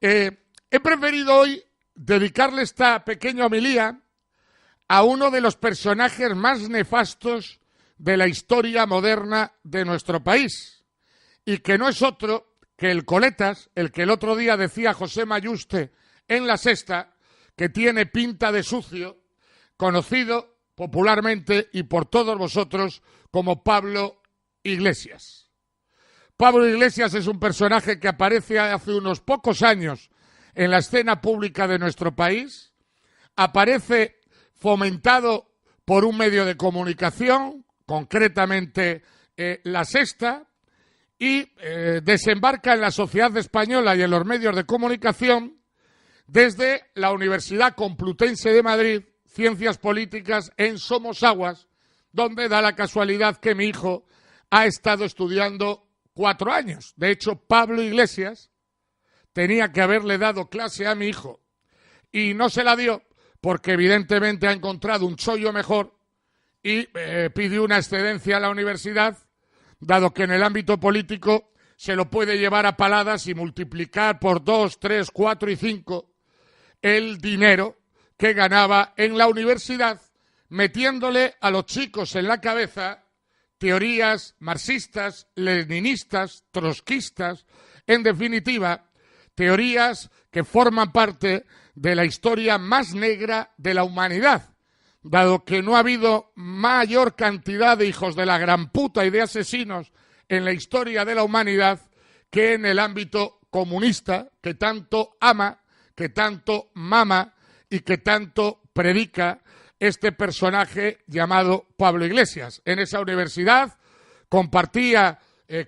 He preferido hoy dedicarle esta pequeña homilía a uno de los personajes más nefastos de la historia moderna de nuestro país, y que no es otro que el Coletas, el que el otro día decía José Mayuste en La Sexta, que tiene pinta de sucio, conocido popularmente y por todos vosotros como Pablo Iglesias. Pablo Iglesias es un personaje que aparece hace unos pocos años en la escena pública de nuestro país, aparece fomentado por un medio de comunicación, concretamente La Sexta, y desembarca en la sociedad española y en los medios de comunicación desde la Universidad Complutense de Madrid, Ciencias Políticas, en Somosaguas, donde da la casualidad que mi hijo ha estado estudiando 4 años. De hecho, Pablo Iglesias tenía que haberle dado clase a mi hijo y no se la dio porque evidentemente ha encontrado un chollo mejor y pidió una excedencia a la universidad, dado que en el ámbito político se lo puede llevar a paladas y multiplicar por 2, 3, 4 y 5 el dinero que ganaba en la universidad, metiéndole a los chicos en la cabeza teorías marxistas, leninistas, trotskistas, en definitiva, teorías que forman parte de la historia más negra de la humanidad, dado que no ha habido mayor cantidad de hijos de la gran puta y de asesinos en la historia de la humanidad que en el ámbito comunista, que tanto ama, que tanto mama y que tanto predica este personaje llamado Pablo Iglesias. En esa universidad compartía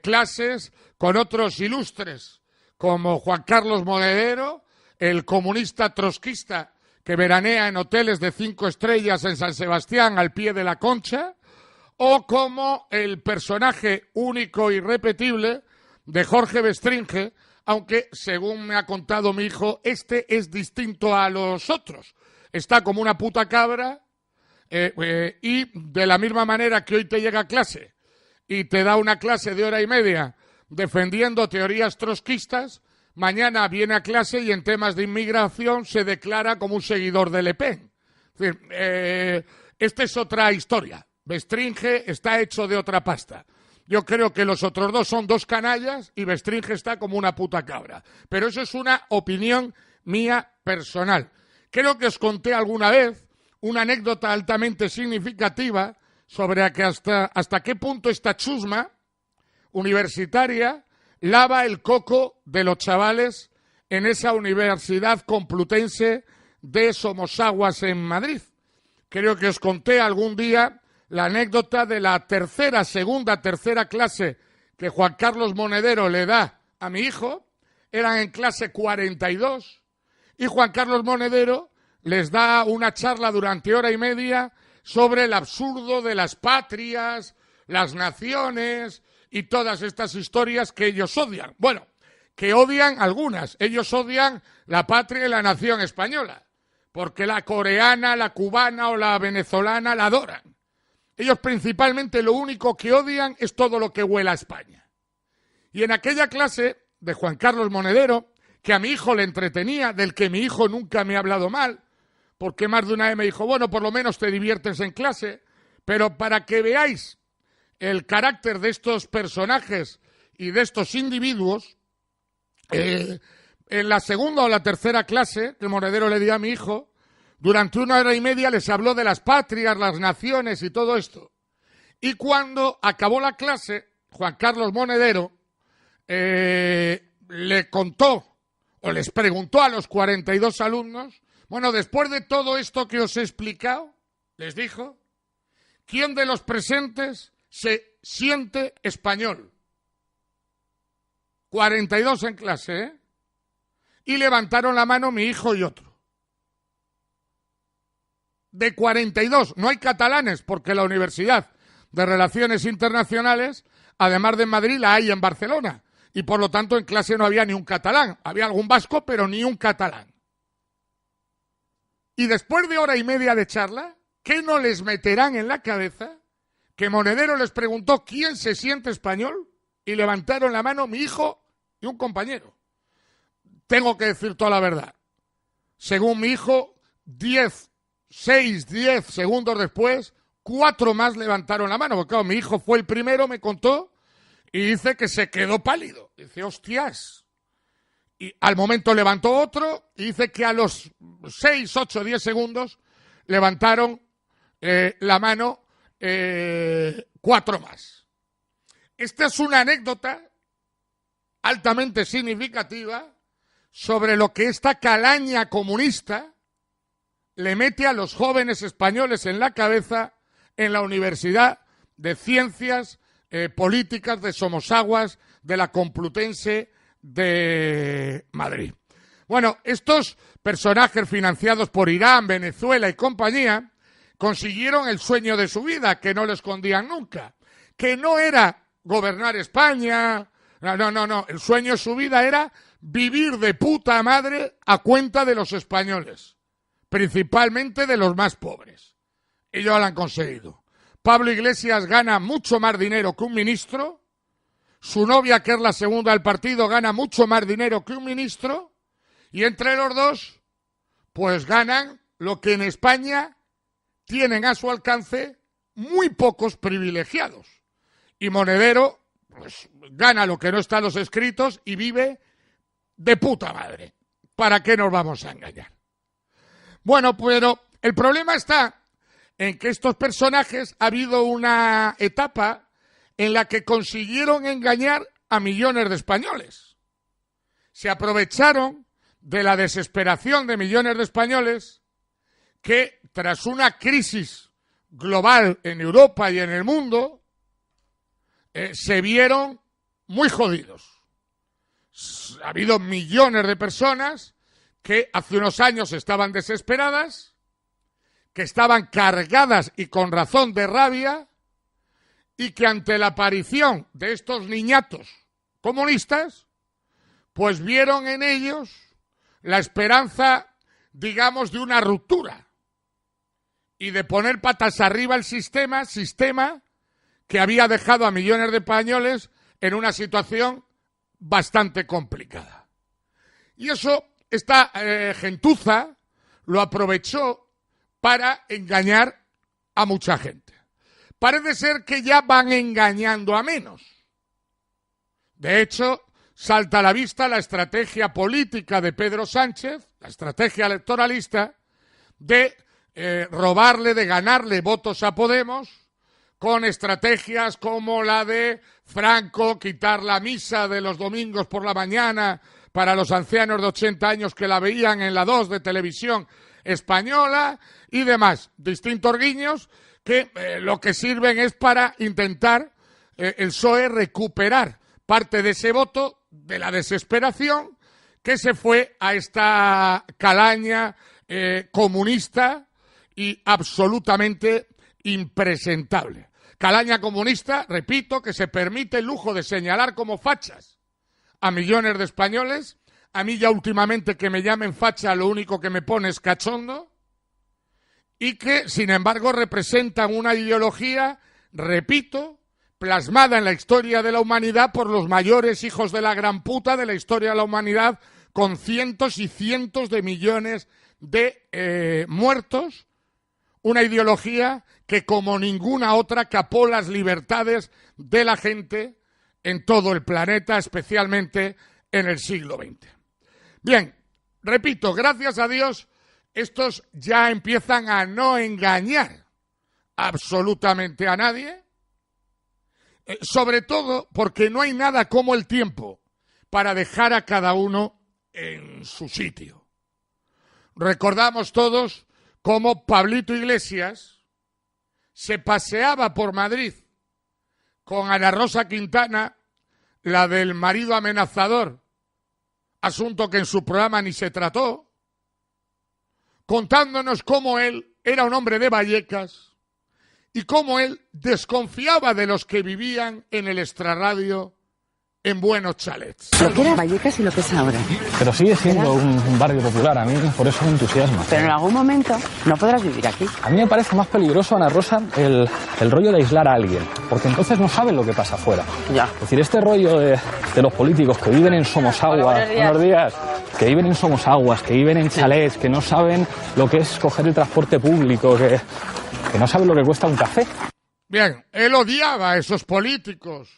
clases con otros ilustres como Juan Carlos Monedero, el comunista trotskista que veranea en hoteles de 5 estrellas en San Sebastián al pie de la Concha, o como el personaje único e irrepetible de Jorge Bestringe, aunque, según me ha contado mi hijo, este es distinto a los otros. Está como una puta cabra y de la misma manera que hoy te llega a clase y te da una clase de 1 hora y media defendiendo teorías trotskistas, mañana viene a clase y en temas de inmigración se declara como un seguidor de Le Pen. Es decir, esta es otra historia. Bestringe está hecho de otra pasta. Yo creo que los otros dos son 2 canallas y Bestringe está como una puta cabra. Pero eso es una opinión mía personal. Creo que os conté alguna vez una anécdota altamente significativa sobre que hasta qué punto esta chusma universitaria lava el coco de los chavales en esa Universidad Complutense de Somosaguas en Madrid. Creo que os conté algún día la anécdota de la segunda, tercera clase que Juan Carlos Monedero le da a mi hijo. Eran en clase 42 y Juan Carlos Monedero les da una charla durante 1 hora y media sobre el absurdo de las patrias, las naciones y todas estas historias que ellos odian. Bueno, que odian algunas. Ellos odian la patria y la nación española, porque la coreana, la cubana o la venezolana la adoran. Ellos principalmente lo único que odian es todo lo que huela a España. Y en aquella clase de Juan Carlos Monedero, que a mi hijo le entretenía, del que mi hijo nunca me ha hablado mal, porque más de una vez me dijo, bueno, por lo menos te diviertes en clase, pero para que veáis el carácter de estos personajes y de estos individuos, en la segunda o la tercera clase que Monedero le dio a mi hijo, durante 1 hora y media les habló de las patrias, las naciones y todo esto. Y cuando acabó la clase, Juan Carlos Monedero le contó o les preguntó a los 42 alumnos, bueno, después de todo esto que os he explicado, les dijo, ¿quién de los presentes se siente español? 42 en clase, ¿eh? Y levantaron la mano mi hijo y otro. De 42, no hay catalanes, porque la Universidad de Relaciones Internacionales, además de en Madrid, la hay en Barcelona. Y por lo tanto en clase no había ni un catalán. Había algún vasco, pero ni un catalán. Y después de 1 hora y media de charla, ¿qué no les meterán en la cabeza? Que Monedero les preguntó quién se siente español y levantaron la mano mi hijo y un compañero. tengo que decir toda la verdad. Según mi hijo, 10 segundos después, 4 más levantaron la mano. Porque claro, mi hijo fue el primero, me contó, y dice que se quedó pálido. Dice, hostias. Y al momento levantó otro, y dice que a los 6, 8, 10 segundos levantaron la mano 4 más. Esta es una anécdota altamente significativa sobre lo que esta calaña comunista le mete a los jóvenes españoles en la cabeza en la Universidad de Ciencias Políticas de Somosaguas de la Complutense de Madrid. Bueno, estos personajes financiados por Irán, Venezuela y compañía consiguieron el sueño de su vida, que no lo escondían nunca, que no era gobernar España, no, el sueño de su vida era vivir de puta madre a cuenta de los españoles, principalmente de los más pobres. Ellos lo han conseguido. Pablo Iglesias gana mucho más dinero que un ministro, su novia, que es la segunda del partido, gana mucho más dinero que un ministro, y entre los dos, pues ganan lo que en España tienen a su alcance muy pocos privilegiados. Y Monedero, pues gana lo que no está en los escritos y vive de puta madre. ¿Para qué nos vamos a engañar? Bueno, pero el problema está en que estos personajes ha habido una etapa en la que consiguieron engañar a millones de españoles. Se aprovecharon de la desesperación de millones de españoles que, tras una crisis global en Europa y en el mundo, se vieron muy jodidos. Ha habido millones de personas que hace unos años estaban desesperadas, que estaban cargadas y con razón de rabia, y que ante la aparición de estos niñatos comunistas, pues vieron en ellos la esperanza, digamos, de una ruptura y de poner patas arriba el sistema que había dejado a millones de españoles en una situación bastante complicada. Y eso, esta gentuza lo aprovechó para engañar a mucha gente. Parece ser que ya van engañando a menos. De hecho, salta a la vista la estrategia política de Pedro Sánchez, la estrategia electoralista, de robarle, de ganarle votos a Podemos, con estrategias como la de Franco, quitar la misa de los domingos por la mañana para los ancianos de 80 años que la veían en la 2 de Televisión Española y demás, distintos guiños que lo que sirven es para intentar el PSOE recuperar parte de ese voto de la desesperación que se fue a esta calaña comunista y absolutamente impresentable. Calaña comunista, repito, que se permite el lujo de señalar como fachas a millones de españoles. A mí ya últimamente que me llamen facha lo único que me pone es cachondo, y que, sin embargo, representan una ideología, repito, plasmada en la historia de la humanidad por los mayores hijos de la gran puta de la historia de la humanidad, con cientos y cientos de millones de muertos, una ideología que como ninguna otra capó las libertades de la gente en todo el planeta, especialmente en el siglo XX. Bien, repito, gracias a Dios, estos ya empiezan a no engañar absolutamente a nadie, sobre todo porque no hay nada como el tiempo para dejar a cada uno en su sitio. Recordamos todos cómo Pablito Iglesias se paseaba por Madrid con Ana Rosa Quintana, la del marido amenazador, asunto que en su programa ni se trató, contándonos cómo él era un hombre de Vallecas y cómo él desconfiaba de los que vivían en el extrarradio en buenos chalets. Lo que era Vallecas y lo que es ahora. Pero sigue siendo un barrio popular, a mí por eso me entusiasma. Pero en algún momento no podrás vivir aquí. A mí me parece más peligroso, Ana Rosa, el rollo de aislar a alguien, porque entonces no saben lo que pasa afuera. Ya. Es decir, este rollo de los políticos que viven en Somosaguas, buenos días, que viven en Somosaguas, que viven en chalets, que no saben lo que es coger el transporte público, que no saben lo que cuesta un café. Bien, él odiaba a esos políticos.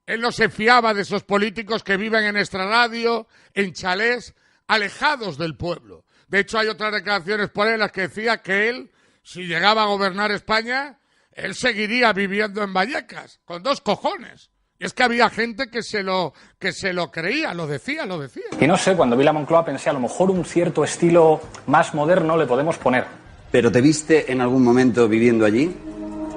Él no se fiaba de esos políticos que viven en extrarradio, en chalés, alejados del pueblo. De hecho, hay otras declaraciones por él en las que decía que él, si llegaba a gobernar España, él seguiría viviendo en Vallecas, con 2 cojones. Y es que había gente que se lo creía, lo decía. Y no sé, cuando vi la Moncloa pensé, a lo mejor un cierto estilo más moderno le podemos poner. ¿Pero te viste en algún momento viviendo allí?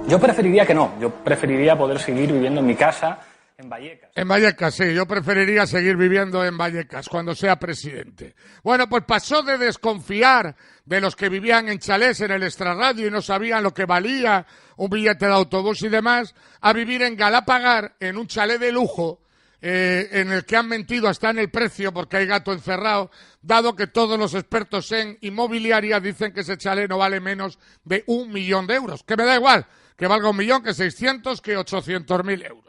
Yo preferiría que no, yo preferiría poder seguir viviendo en mi casa, en Vallecas. En Vallecas, sí, yo preferiría seguir viviendo en Vallecas cuando sea presidente. Bueno, pues pasó de desconfiar de los que vivían en chalés en el extrarradio y no sabían lo que valía un billete de autobús y demás, a vivir en Galapagar, en un chalet de lujo, en el que han mentido hasta en el precio porque hay gato encerrado, dado que todos los expertos en inmobiliaria dicen que ese chalet no vale menos de 1 millón de euros. Que me da igual, que valga 1 millón, que 600, que 800.000 euros.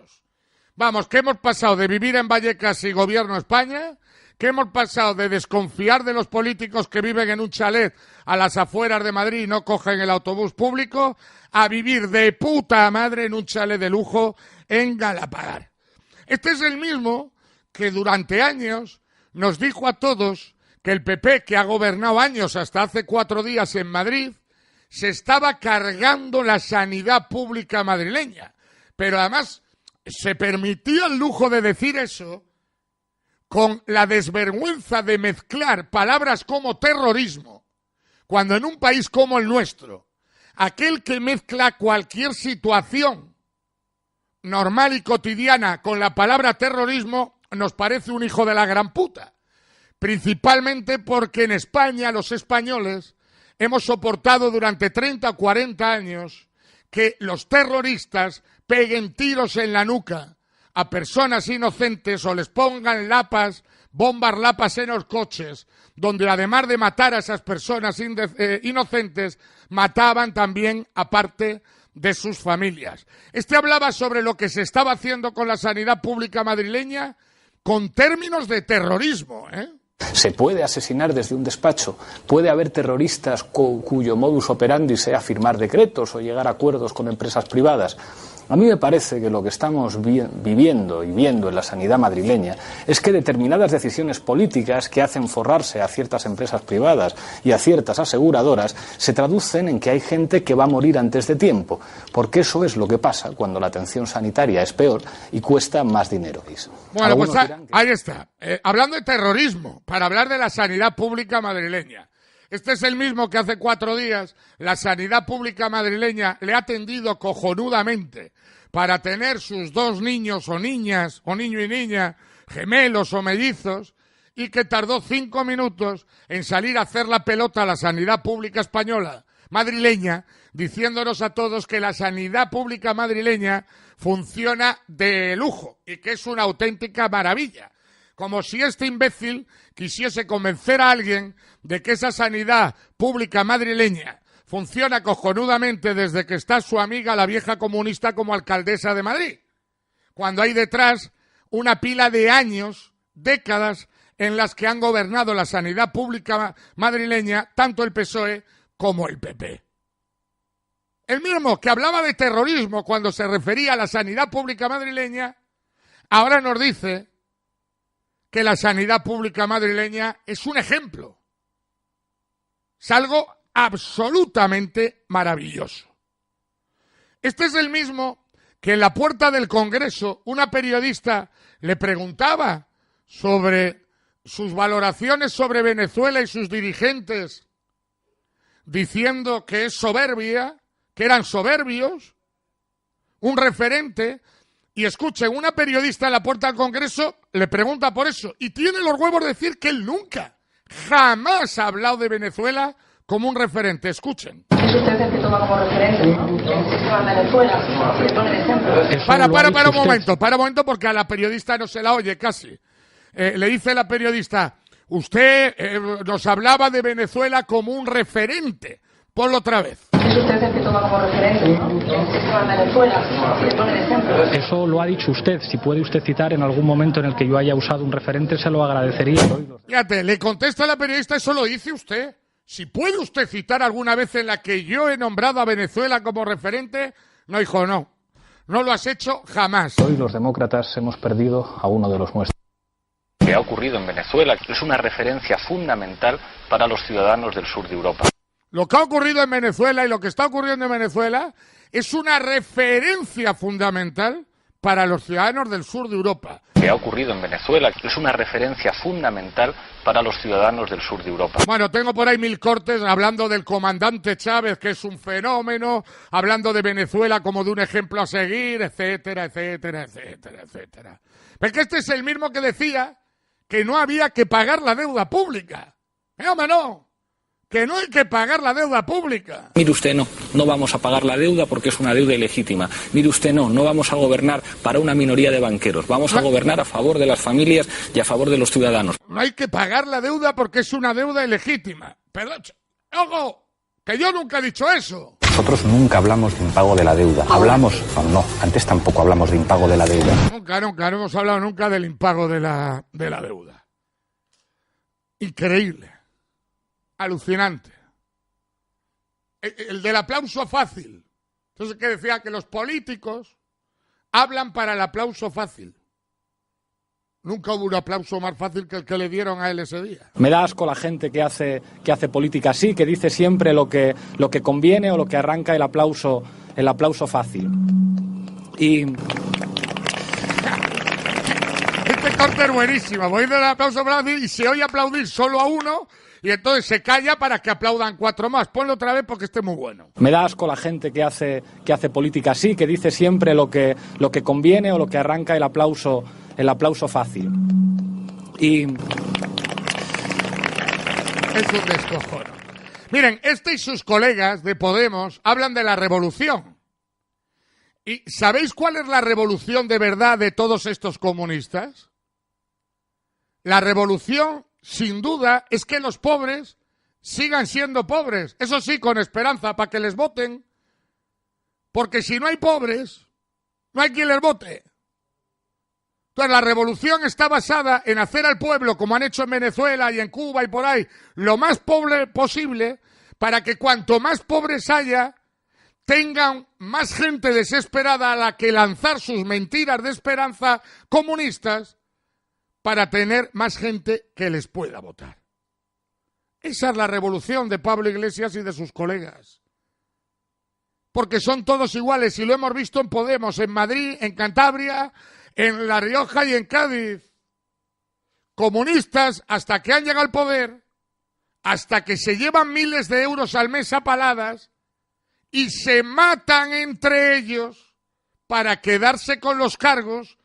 Vamos, que hemos pasado de vivir en Vallecas y gobierno España, que hemos pasado de desconfiar de los políticos que viven en un chalet a las afueras de Madrid y no cogen el autobús público, a vivir de puta madre en un chalet de lujo en Galapagar. Este es el mismo que durante años nos dijo a todos que el PP, que ha gobernado años hasta hace 4 días en Madrid, se estaba cargando la sanidad pública madrileña. Pero además se permitía el lujo de decir eso con la desvergüenza de mezclar palabras como terrorismo, cuando en un país como el nuestro, aquel que mezcla cualquier situación normal y cotidiana con la palabra terrorismo nos parece un hijo de la gran puta. Principalmente porque en España los españoles hemos soportado durante 30 o 40 años que los terroristas peguen tiros en la nuca a personas inocentes o les pongan bombas lapas en los coches, donde además de matar a esas personas inocentes, mataban también a parte de sus familias. Este hablaba sobre lo que se estaba haciendo con la sanidad pública madrileña con términos de terrorismo, Se puede asesinar desde un despacho, puede haber terroristas cuyo modus operandi sea firmar decretos o llegar a acuerdos con empresas privadas. A mí me parece que lo que estamos viviendo y viendo en la sanidad madrileña es que determinadas decisiones políticas que hacen forrarse a ciertas empresas privadas y a ciertas aseguradoras se traducen en que hay gente que va a morir antes de tiempo, porque eso es lo que pasa cuando la atención sanitaria es peor y cuesta más dinero. Bueno, pues ahí está. Hablando de terrorismo, para hablar de la sanidad pública madrileña. Este es el mismo que hace 4 días la sanidad pública madrileña le ha atendido cojonudamente para tener sus 2 niños o niñas, o niño y niña, gemelos o mellizos, y que tardó 5 minutos en salir a hacer la pelota a la sanidad pública española, madrileña, diciéndonos a todos que la sanidad pública madrileña funciona de lujo y que es una auténtica maravilla. Como si este imbécil quisiese convencer a alguien de que esa sanidad pública madrileña funciona cojonudamente desde que está su amiga la vieja comunista como alcaldesa de Madrid, cuando hay detrás una pila de años, décadas, en las que han gobernado la sanidad pública madrileña tanto el PSOE como el PP. El mismo que hablaba de terrorismo cuando se refería a la sanidad pública madrileña, ahora nos dice que la sanidad pública madrileña es un ejemplo. Es algo absolutamente maravilloso. Este es el mismo que en la puerta del Congreso una periodista le preguntaba sobre sus valoraciones sobre Venezuela y sus dirigentes, diciendo que es soberbia, que eran soberbios, un referente. Y escuchen, una periodista en la puerta del Congreso le pregunta por eso y tiene los huevos de decir que él nunca, jamás ha hablado de Venezuela como un referente. Escuchen. Es usted el que toma como referente, ¿no? El sistema de Venezuela, se pone de ejemplo. Para un momento, porque a la periodista no se la oye casi. Le dice la periodista, usted nos hablaba de Venezuela como un referente. Ponlo otra vez. Es usted el que toma como referente, ¿no? El sistema de Venezuela, se pone de ejemplo. Eso lo ha dicho usted. Si puede usted citar en algún momento en el que yo haya usado un referente, se lo agradecería. Fíjate, le contesta la periodista, eso lo dice usted. Si puede usted citar alguna vez en la que yo he nombrado a Venezuela como referente, no, hijo, no. No lo has hecho jamás. Hoy los demócratas hemos perdido a uno de los nuestros. Lo que ha ocurrido en Venezuela es una referencia fundamental para los ciudadanos del sur de Europa. Lo que ha ocurrido en Venezuela y lo que está ocurriendo en Venezuela es una referencia fundamental para los ciudadanos del sur de Europa. Lo que ha ocurrido en Venezuela es una referencia fundamental para los ciudadanos del sur de Europa. Bueno, tengo por ahí 1000 cortes hablando del comandante Chávez, que es un fenómeno, hablando de Venezuela como de un ejemplo a seguir, etcétera, etcétera, etcétera, etcétera. Pero que este es el mismo que decía que no había que pagar la deuda pública. ¡Hombre, no! Que no hay que pagar la deuda pública. Mire usted, no vamos a pagar la deuda porque es una deuda ilegítima. Mire usted, no vamos a gobernar para una minoría de banqueros. Vamos a gobernar a favor de las familias y a favor de los ciudadanos. No hay que pagar la deuda porque es una deuda ilegítima. Pero, ojo, que yo nunca he dicho eso. Nosotros nunca hablamos de impago de la deuda. Antes tampoco hablamos de impago de la deuda. Nunca, no hemos hablado nunca del impago de la deuda. Increíble. Alucinante. El del aplauso fácil. Entonces, que decía que los políticos hablan para el aplauso fácil. Nunca hubo un aplauso más fácil que el que le dieron a él ese día. Me da asco la gente que hace política así, que dice siempre lo que conviene o lo que arranca el aplauso fácil. Y este corte es buenísimo. Voy a dar el aplauso fácil y se oye aplaudir solo a uno. Y entonces se calla para que aplaudan 4 más. Ponlo otra vez porque este es muy bueno. Me da asco la gente que hace política así, que dice siempre lo que conviene o lo que arranca el aplauso fácil. Y es un descojono. Miren, este y sus colegas de Podemos hablan de la revolución. ¿Y sabéis cuál es la revolución de verdad de todos estos comunistas? La revolución, sin duda, es que los pobres sigan siendo pobres. Eso sí, con esperanza, para que les voten. Porque si no hay pobres, no hay quien les vote. Entonces, la revolución está basada en hacer al pueblo, como han hecho en Venezuela y en Cuba y por ahí, lo más pobre posible, para que cuanto más pobres haya, tengan más gente desesperada a la que lanzar sus mentiras de esperanza comunistas, para tener más gente que les pueda votar. Esa es la revolución de Pablo Iglesias y de sus colegas. Porque son todos iguales y lo hemos visto en Podemos, en Madrid, en Cantabria, en La Rioja y en Cádiz. Comunistas hasta que han llegado al poder, hasta que se llevan miles de euros al mes a paladas y se matan entre ellos para quedarse con los cargos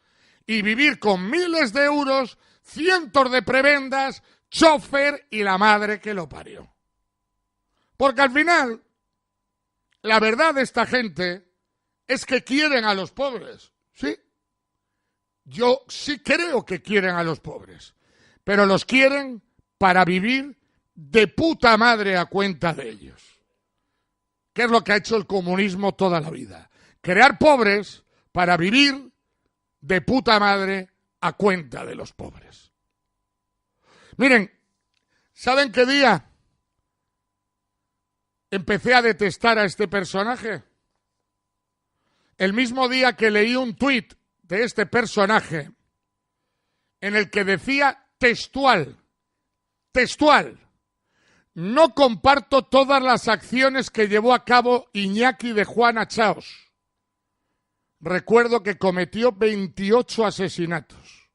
y vivir con miles de euros, cientos de prebendas, chofer y la madre que lo parió. Porque al final, la verdad de esta gente es que quieren a los pobres, ¿sí? Yo sí creo que quieren a los pobres, pero los quieren para vivir de puta madre a cuenta de ellos. ¿Qué es lo que ha hecho el comunismo toda la vida? Crear pobres para vivir de puta madre a cuenta de los pobres. Miren, ¿saben qué día empecé a detestar a este personaje? El mismo día que leí un tuit de este personaje en el que decía textual, no comparto todas las acciones que llevó a cabo Iñaki de Juana Chaos. Recuerdo que cometió 28 asesinatos.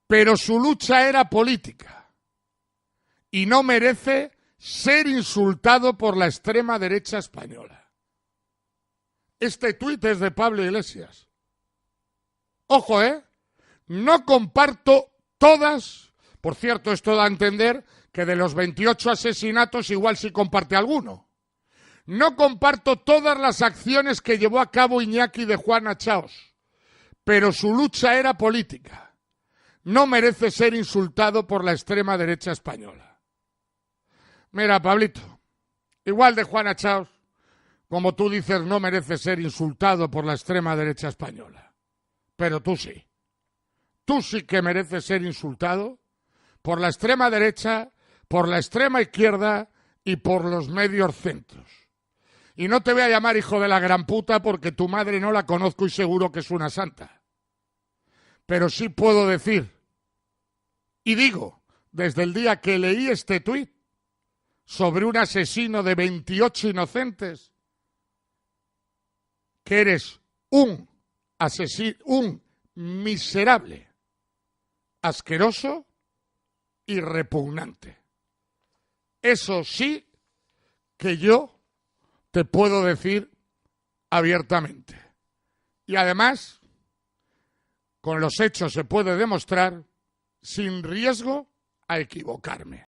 Pero su lucha era política. Y no merece ser insultado por la extrema derecha española. Este tuit es de Pablo Iglesias. Ojo, no comparto todas, Por cierto, esto da a entender que de los 28 asesinatos igual sí comparte alguno. No comparto todas las acciones que llevó a cabo Iñaki de Juana Chaos, pero su lucha era política. No merece ser insultado por la extrema derecha española. Mira, Pablito, igual de Juana Chaos, como tú dices, no merece ser insultado por la extrema derecha española. Pero tú sí. Tú sí que mereces ser insultado por la extrema derecha, por la extrema izquierda y por los medios centros. Y no te voy a llamar hijo de la gran puta porque tu madre no la conozco y seguro que es una santa. Pero sí puedo decir, y digo, desde el día que leí este tuit sobre un asesino de 28 inocentes, que eres un asesino, un miserable, asqueroso y repugnante. Eso sí que yo te puedo decir abiertamente. Y además, con los hechos se puede demostrar sin riesgo a equivocarme.